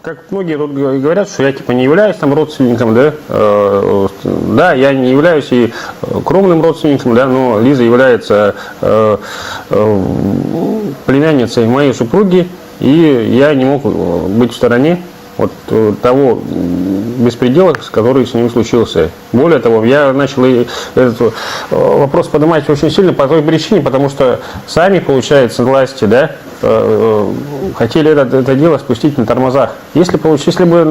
Как многие тут говорят, что я типа не являюсь там родственником, да, да, я не являюсь и кровным родственником, да, но Лиза является племянницей моей супруги, и я не мог быть в стороне от того беспредела, который с ним случился. Более того, я начал этот вопрос поднимать очень сильно по той причине, потому что сами, получается, власти, да, хотели это дело спустить на тормозах. Если бы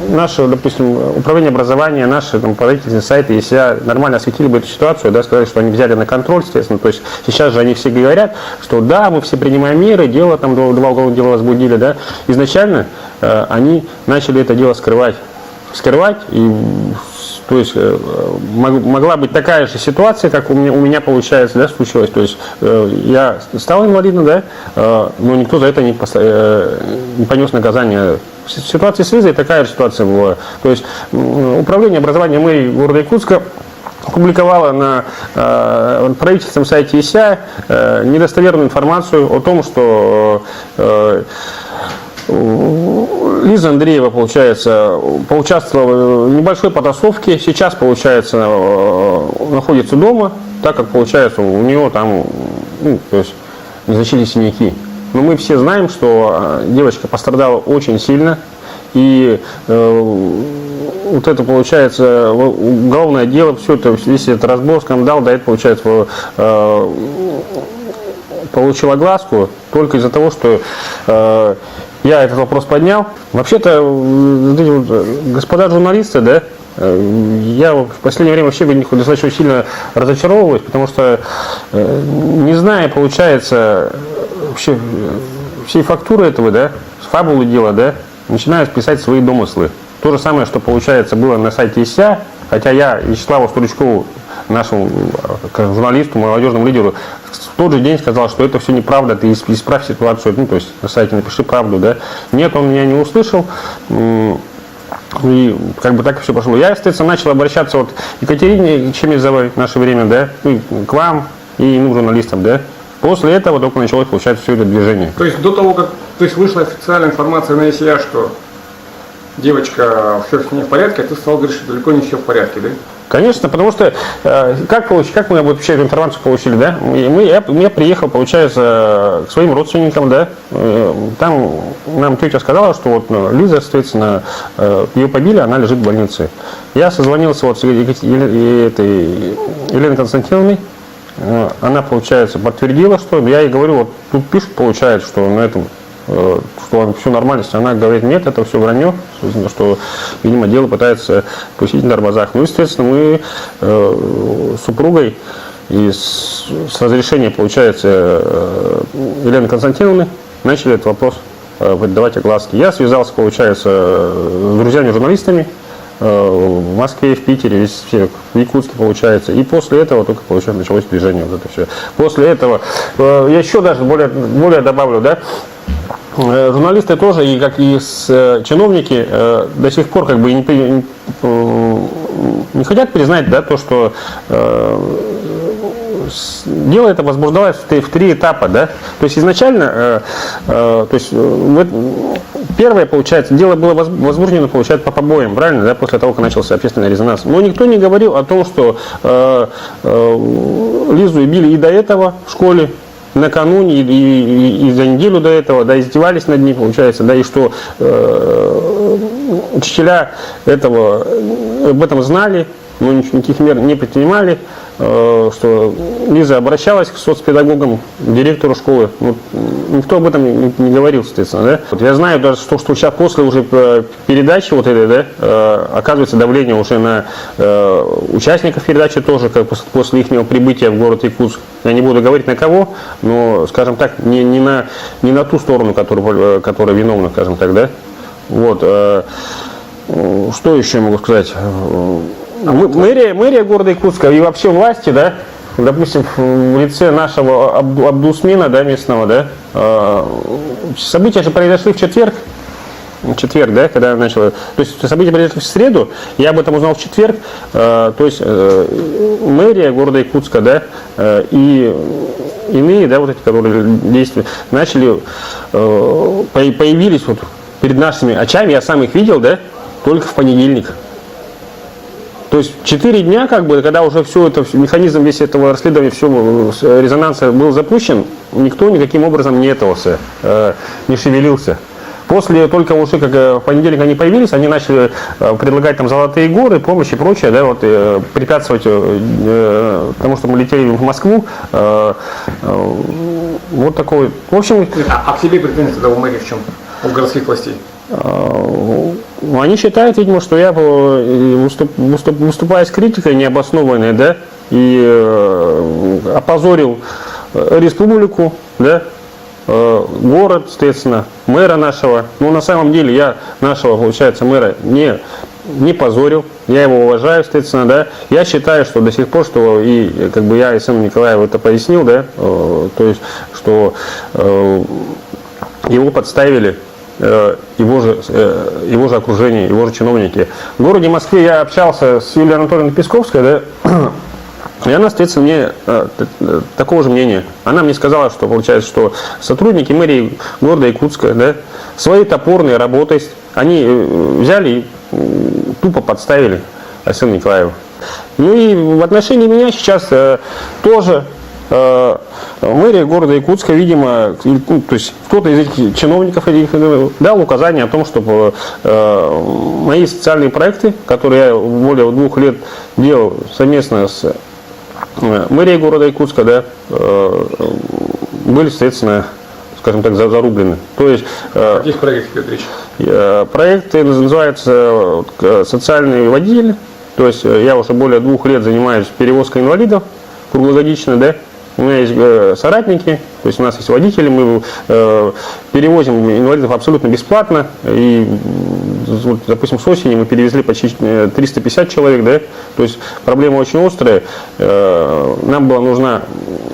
наше, допустим, управление образования, наши правительственные сайты, если нормально осветили бы эту ситуацию, да, сказали, что они взяли на контроль, естественно, то есть сейчас же они все говорят, что да, мы все принимаем меры, дело там, 2 уголовных дела возбудили, да, изначально они начали это дело скрывать, и то есть могла быть такая же ситуация, как у меня получается, да, случилось. То есть я стал инвалидом, да, но никто за это не понес наказание. В ситуации с Лизой такая же ситуация была. То есть управление образования мэрии города Якутска опубликовала на правительственном сайте ИСЯ недостоверную информацию о том, что Лиза Андреева, получается, поучаствовала в небольшой потасовке, сейчас, получается, находится дома, так как, получается, у нее там, то есть, не зачали синяки. Но мы все знаем, что девочка пострадала очень сильно, и вот это, получается, уголовное дело, все это, весь этот разбор, скандал, да, это, получается, получил огласку только из-за того, что я этот вопрос поднял. Вообще-то, господа журналисты, да, я в последнее время вообще в них достаточно сильно разочаровываюсь, потому что, не зная, получается, вообще всей фактуры этого, да, фабулы дела, да, начинают писать свои домыслы. То же самое, что, получается, было на сайте ИСЯ, хотя я Вячеславу Стручкову, нашему журналисту, молодежному лидеру, в тот же день сказал, что это все неправда, ты исправь ситуацию, то есть на сайте напиши правду, да. Нет, он меня не услышал, и как бы так и все пошло. Я, естественно, начал обращаться вот к Екатерине Чемизовой в наше время, да, к вам и иным журналистам, да. После этого только началось, получается, все это движение. То есть до того, как вышла официальная информация на ИСЯ, что девочка все с ней в порядке, а ты стал говорить, что далеко не все в порядке, да? Конечно, потому что как мы вообще эту информацию получили, да? Я приехал, получается, к своим родственникам, да? Там нам тетя сказала, что вот Лиза, соответственно, ее побили, она лежит в больнице. Я созвонился вот с Еленой Константиновной. Она, получается, подтвердила, что я ей говорю, вот тут пишут, получается, что на этом, что все нормально. Она говорит, нет, это все вранье, что, видимо, дело пытается пустить на тормозах. Ну, естественно, мы с супругой и с разрешения, получается, Елены Константиновны начали этот вопрос давать огласки. Я связался, получается, с друзьями-журналистами в Москве, в Питере, в Якутске, получается. И после этого только, получается, началось движение. Вот это все. После этого, я еще даже более добавлю, да, журналисты тоже, и как и чиновники, до сих пор как бы не хотят признать, да, то, что дело это возбуждалось в 3 этапа, да. То есть изначально, то есть первое, получается, дело было возбуждено, получается, по побоям, правильно, да, после того, как начался общественный резонанс. Но никто не говорил о том, что Лизу били и до этого в школе, накануне и за неделю до этого, да, издевались над ней, получается, да, и что учителя об этом знали, но никаких мер не предпринимали, что Лиза обращалась к соцпедагогам, директору школы. Вот, никто об этом не говорил, соответственно, да. Вот я знаю даже, что сейчас после уже передачи вот этой, да, оказывается давление уже на участников передачи тоже, как после их прибытия в город Якутск. Я не буду говорить на кого, но, скажем так, не на ту сторону, которая виновна, скажем так, да. Вот. Что еще я могу сказать? Мэрия города Якутска и вообще власти, да, допустим, в лице нашего Абдусмена, да, местного, да, события же произошли в четверг, четверг, да, когда я начал. То есть события произошли в среду, я об этом узнал в четверг. То есть мэрия города Якутска, да, и иные, да, вот эти, которые действия, начали, появились вот перед нашими очами, я сам их видел, да, только в понедельник. То есть 4 дня, как бы, когда уже все это, механизм весь этого расследования, все резонанса был запущен, никто никаким образом не не шевелился. После только уже, как в понедельник они появились, они начали предлагать там золотые горы, помощь и прочее, да, вот, препятствовать тому, что мы летели в Москву. Вот такой. В общем. А к тебе претензии тогда у мэрии в чем? У городских властей? Они считают, видимо, что я выступая с критикой необоснованной, да, и опозорил республику, да, город, соответственно, мэра нашего. Но на самом деле я нашего, получается, мэра не позорил, я его уважаю, соответственно, да. Я считаю, что до сих пор, что и как бы я и сыну Николаеву это пояснил, да, то есть, что его подставили его же окружение, его же чиновники. В городе Москве я общался с Юлией Анатольевной Песковской, да, и она, соответственно, мне такого же мнения. Она мне сказала, что получается, что сотрудники мэрии города Якутска, да, своей топорной работой, они взяли и тупо подставили Арсена Николаева. Ну и в отношении меня сейчас тоже мэрия города Якутска, видимо, то есть кто-то из этих чиновников дал указание о том, чтобы мои социальные проекты, которые я более 2 лет делал совместно с мэрией города Якутска, да, были, соответственно, скажем так, зарублены. То есть, о каких проектах идет речь? Проекты называются «Социальный водитель». То есть я уже более 2 лет занимаюсь перевозкой инвалидов круглогодично, да. У меня есть соратники, то есть у нас есть водители, мы перевозим инвалидов абсолютно бесплатно. И, вот, допустим, с осени мы перевезли почти 350 человек, да, то есть проблема очень острая. Нам была нужна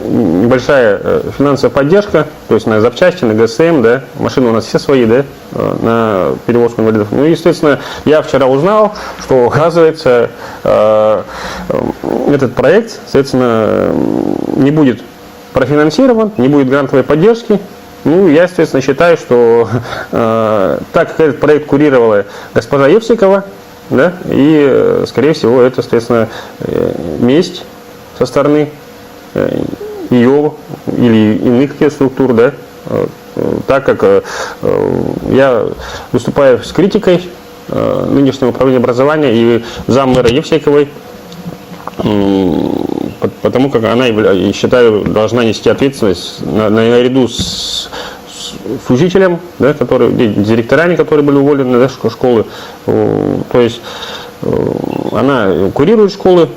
небольшая финансовая поддержка, то есть на запчасти, на ГСМ, да, машины у нас все свои, да, на перевозку инвалидов. Ну, естественно, я вчера узнал, что, оказывается, этот проект, соответственно, не будет профинансирован, не будет грантовой поддержки. Ну, я, естественно, считаю, что так как этот проект курировала госпожа Евсикова, да, и, скорее всего, это, соответственно, месть со стороны ее или иных структур, да, так как я выступаю с критикой нынешнего управления образования и заммэра Евсиковой, потому как она, считаю, должна нести ответственность наряду с учителем, да, директорами, которые были уволены, да, школы. То есть она курирует школы,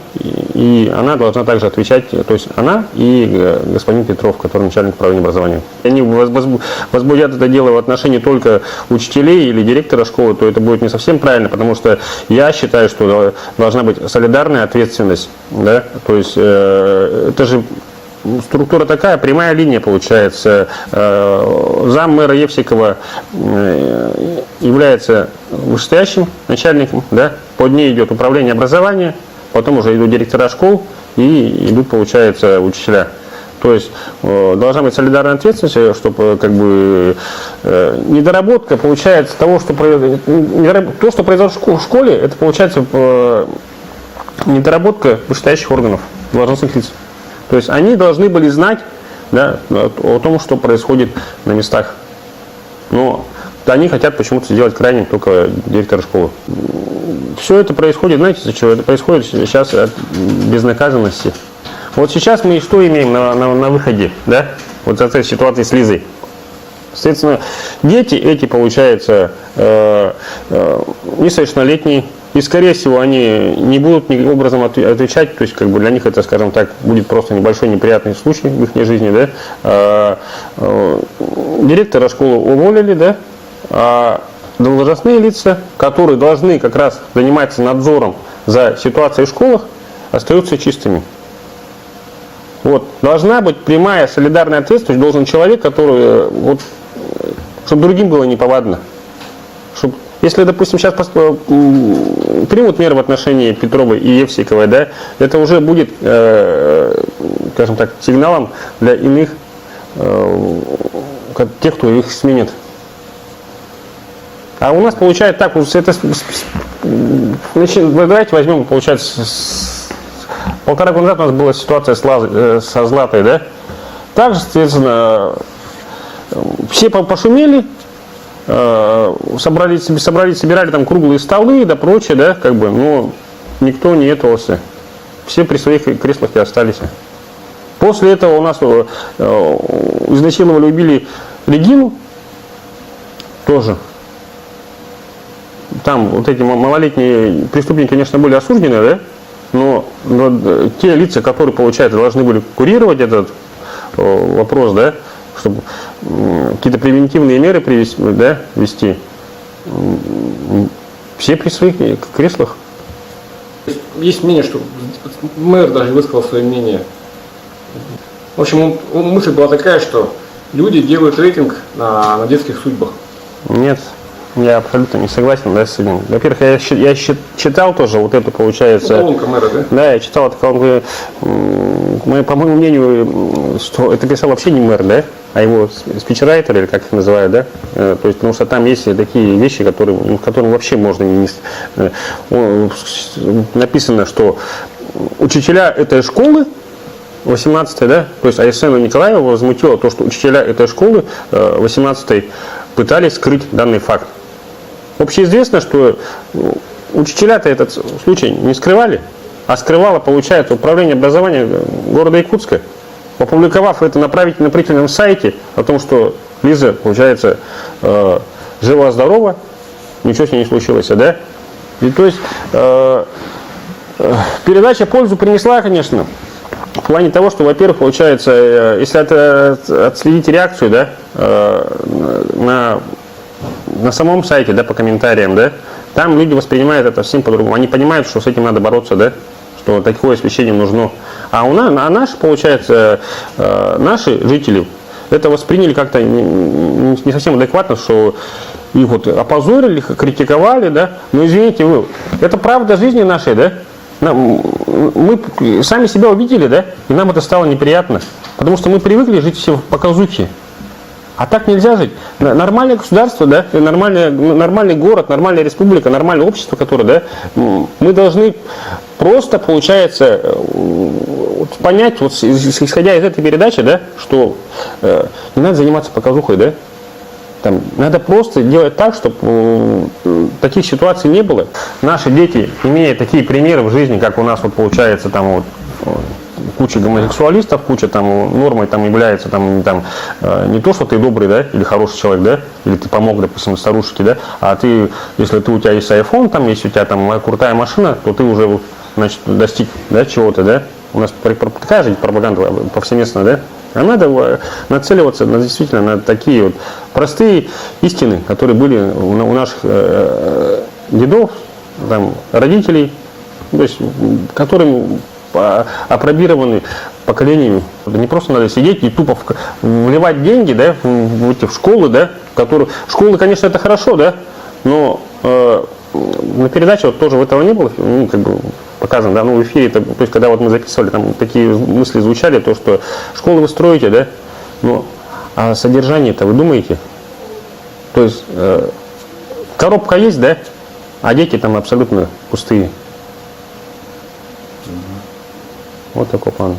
и она должна также отвечать, то есть она и господин Петров, который начальник управления образования. Они возбудят это дело в отношении только учителей или директора школы, то это будет не совсем правильно, потому что я считаю, что должна быть солидарная ответственность, да, то есть это же структура такая, прямая линия получается. Заммэра Евсикова является вышестоящим начальником, да, под ней идет управление образования, потом уже идут директора школ и идут, получается, учителя. То есть должна быть солидарная ответственность, чтобы как бы недоработка получается того, что то, что произошло в школе, это получается недоработка вышестоящих органов, должностных лиц. То есть они должны были знать, да, о том, что происходит на местах. Но они хотят почему-то сделать крайним только директора школы. Все это происходит, знаете, из-за чего? Это происходит сейчас от безнаказанности. Вот сейчас мы что имеем на выходе, да? Вот за этой ситуации с Лизой. Соответственно, дети эти, получается, несовершеннолетние, и, скорее всего, они не будут никаким образом отвечать, то есть, как бы для них это, скажем так, будет просто небольшой неприятный случай в их жизни, да. Директора школы уволили, да, а должностные лица, которые должны как раз заниматься надзором за ситуацией в школах, остаются чистыми. Вот. Должна быть прямая солидарная ответственность, должен человек, который, вот, чтобы другим было неповадно. Чтоб, если, допустим, сейчас примут меры в отношении Петровой и Евсиковой, да, это уже будет, скажем так, сигналом для иных, тех, кто их сменит. А у нас получается так, это, давайте возьмем, получается, полтора года назад у нас была ситуация со Златой, да? Также, соответственно, все пошумели, собирали там круглые столы, да, прочее, да, как бы, но никто не этовался. Все при своих креслах и остались. После этого у нас изнасиловали, убили Регину, тоже. Там вот эти малолетние преступники, конечно, были осуждены, да, но те лица, которые, получается, должны были курировать этот вопрос, да, чтобы какие-то превентивные меры ввести, все при своих креслах. Есть мнение, что мэр даже высказал свое мнение. В общем, мысль была такая, что люди делают рейтинг на детских судьбах. Нет, я абсолютно не согласен, да, с этим. Во-первых, я читал тоже вот это, получается. Колонка мэра, да? Да, я читал это колонку. По моему мнению, что это писал вообще не мэр, да, а его спичрайтер, или как их называют, да. То есть, потому что там есть такие вещи, в которым вообще можно не... Написано, что учителя этой школы 18-й, да, то есть Айсена Николаева возмутила то, что учителя этой школы 18-й пытались скрыть данный факт. Общеизвестно, что учителя-то этот случай не скрывали, а скрывало, получается, управление образования города Якутска, опубликовав это на правительном сайте о том, что Лиза, получается, жива-здорова, ничего с ней не случилось, да? И то есть передача пользу принесла, конечно. В плане того, что, во-первых, получается, если отследить реакцию, да, на самом сайте, да, по комментариям, да, там люди воспринимают это совсем по-другому. Они понимают, что с этим надо бороться, да, что такое освещение нужно. А наши, получается, наши жители это восприняли как-то не совсем адекватно, что их вот опозорили, критиковали, да. Но извините, это правда жизни нашей, да. Мы сами себя увидели, да, и нам это стало неприятно, потому что мы привыкли жить все в показухе. А так нельзя жить. Нормальное государство, да, нормальный город, нормальная республика, нормальное общество, которое, да, мы должны просто, получается, понять, вот, исходя из этой передачи, да, что не надо заниматься показухой, да. Там, надо просто делать так, чтобы таких ситуаций не было. Наши дети, имея такие примеры в жизни, как у нас вот получается там вот, куча гомосексуалистов, куча там нормой там является там не то, что ты добрый, да, или хороший человек, да, или ты помог, допустим, старушке, да, а ты, если у тебя есть iPhone, там, если у тебя там крутая машина, то ты уже, значит, достиг, да, чего-то, да. У нас такая же пропаганда повсеместная, да. А надо нацеливаться действительно на такие вот простые истины, которые были у наших дедов, там, родителей, то есть, которым апробированы поколениями. Не просто надо сидеть и тупо вливать деньги, да, в школы, да, школы, конечно, это хорошо, да, но на передаче вот тоже этого не было, ну, как бы показано, да, ну, в эфире, то есть, когда вот мы записывали, там такие мысли звучали, то, что школы вы строите, да, но а содержание-то вы думаете? То есть, коробка есть, да, а дети там абсолютно пустые. Вот такой план.